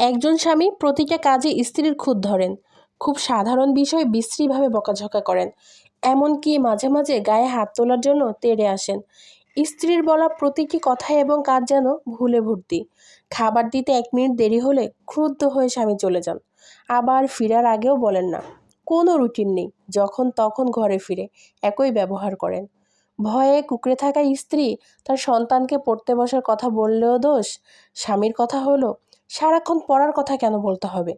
একজন স্বামী প্রতিটা কাজে স্ত্রীর খুঁত ধরেন, খুব সাধারণ বিষয়ে বিশ্রীভাবে বকাঝকা করেন, এমনকি মাঝে মাঝে গায়ে হাত তোলার জন্য তেড়ে আসেন। স্ত্রীর বলা প্রতিটি কথা এবং কাজ যেন ভুলে ভর্তি। খাবার দিতে 1 মিনিট দেরি হলে ক্রুদ্ধ হয়ে স্বামী চলে যান, আবার ফেরার আগেও বলেন না। কোনো রুটিন নেই, যখন তখন ঘরে ফিরে একই ব্যবহার করেন। ভয়ে কুঁকড়ে থাকা স্ত্রী তার সন্তানকে পড়তে বসার কথা বললেও দোষ। স্বামীর কথা হলো, সারাক্ষণ পড়ার কথা কেন বলতে হবে?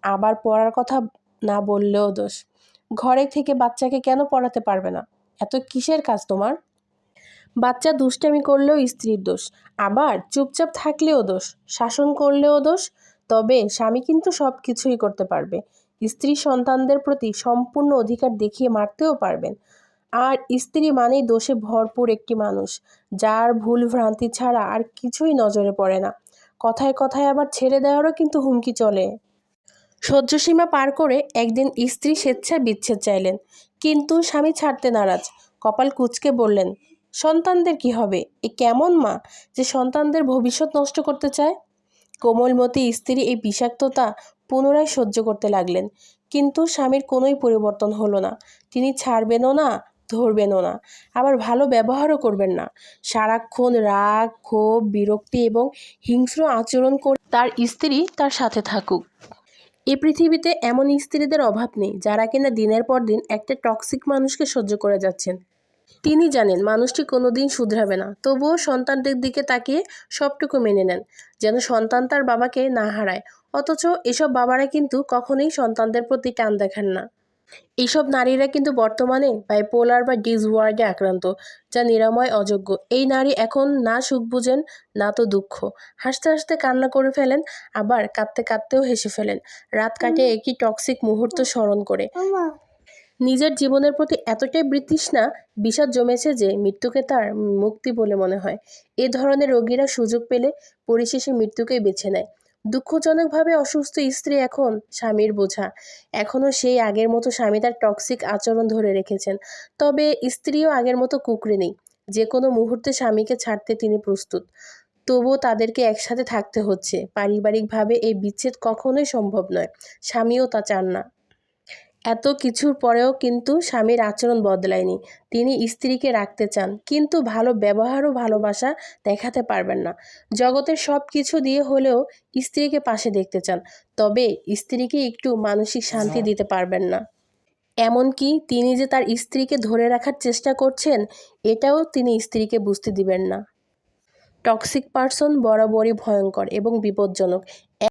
আবার পড়ার কথা না বললেও দোষ। ঘরে থেকে বাচ্চাকে কেন পড়াতে পারবে না? এত কিসের কাজ তোমার? বাচ্চা দুষ্টামি করলেও স্ত্রীর দোষ, আবার চুপচাপ থাকলেও দোষ, শাসন করলেও দোষ। তবে স্বামী কিন্তু সব কিছুই করতে পারবে। স্ত্রী সন্তানদের প্রতি সম্পূর্ণ অধিকার দেখিয়ে মারতেও পারবেন। আর স্ত্রী মানেই দোষে ভরপুর একটি মানুষ, যার ভুল ভ্রান্তি ছাড়া আর কিছুই নজরে পড়ে না। কথায় কথায় আবার ছেড়ে দেওয়ারও কিন্তু হুমকি চলে। সহ্যসীমা পার করে একদিন স্ত্রী স্বেচ্ছায় বিচ্ছেদ চাইলেন, কিন্তু স্বামী ছাড়তে নারাজ। কপাল কুঁচকে বললেন, সন্তানদের কি হবে? এ কেমন মা যে সন্তানদের ভবিষ্যৎ নষ্ট করতে চায়? কোমলমতি স্ত্রী এই বিষাক্ততা পুনরায় সহ্য করতে লাগলেন, কিন্তু স্বামীর কোনোই পরিবর্তন হলো না। তিনি ছাড়বেনও না, ধরবেনও না, আবার ভালো ব্যবহারও করবেন না। সারাক্ষণ রাগ, ক্ষোভ, বিরক্তি এবং হিংস্র আচরণ করে তার স্ত্রী তার সাথে থাকুক। এই পৃথিবীতে এমন স্ত্রীদের অভাব নেই, যারা কিনা দিনের পর দিন একটা টক্সিক মানুষকে সহ্য করে যাচ্ছেন। তিনি জানেন মানুষটি কোনোদিন শুধরাবে না, তবুও সন্তানদের দিকে তাকিয়ে সবটুকু মেনে নেন, যেন সন্তান তার বাবাকে না হারায়। অথচ এসব বাবারা কিন্তু কখনোই সন্তানদের প্রতি টান দেখান না। এইসব নারীরা কিন্তু বর্তমানে বাইপোলার বা ডিসঅর্ডারে আক্রান্ত, যা নিরাময় অযোগ্য। এই নারী এখন না সুখ বুঝেন, না তো দুঃখ। হাসতে হাসতে কান্না করে ফেলেন, আবার কাঁদতে কাঁদতেও হেসে ফেলেন, রাত কাটে একই টক্সিক মুহূর্ত স্মরণ করে। নিজের জীবনের প্রতি এতটাই বিতৃষ্ণা, বিষাদ জমেছে যে মৃত্যুকে তার মুক্তি বলে মনে হয়। এ ধরনের রোগীরা সুযোগ পেলে পরিশেষে মৃত্যুকেই বেছে নেয়। দুঃখজনকভাবে অসুস্থ স্ত্রী এখন স্বামীর বোঝা। এখনও সেই আগের মতো স্বামী তার টক্সিক আচরণ ধরে রেখেছেন। তবে স্ত্রীও আগের মতো কুঁকড়ে নেই। যে কোনো মুহূর্তে স্বামীকে ছাড়তে তিনি প্রস্তুত। তবুও তাদেরকে একসাথে থাকতে হচ্ছে। পারিবারিকভাবে এই বিচ্ছেদ কখনোই সম্ভব নয়। স্বামীও তা চান না। এত কিছুর পরেও কিন্তু স্বামীর আচরণ বদলায়নি। তিনি স্ত্রীকে রাখতে চান, কিন্তু ভালো ব্যবহার ও ভালোবাসা দেখাতে পারবেন না। জগতের সব কিছু দিয়ে হলেও স্ত্রীকে পাশে দেখতে চান, তবে স্ত্রীকে একটু মানসিক শান্তি দিতে পারবেন না। এমনকি তিনি যে তার স্ত্রীকে ধরে রাখার চেষ্টা করছেন, এটাও তিনি স্ত্রীকে বুঝতে দিবেন না। টক্সিক পারসন বরাবরই ভয়ঙ্কর এবং বিপজ্জনক।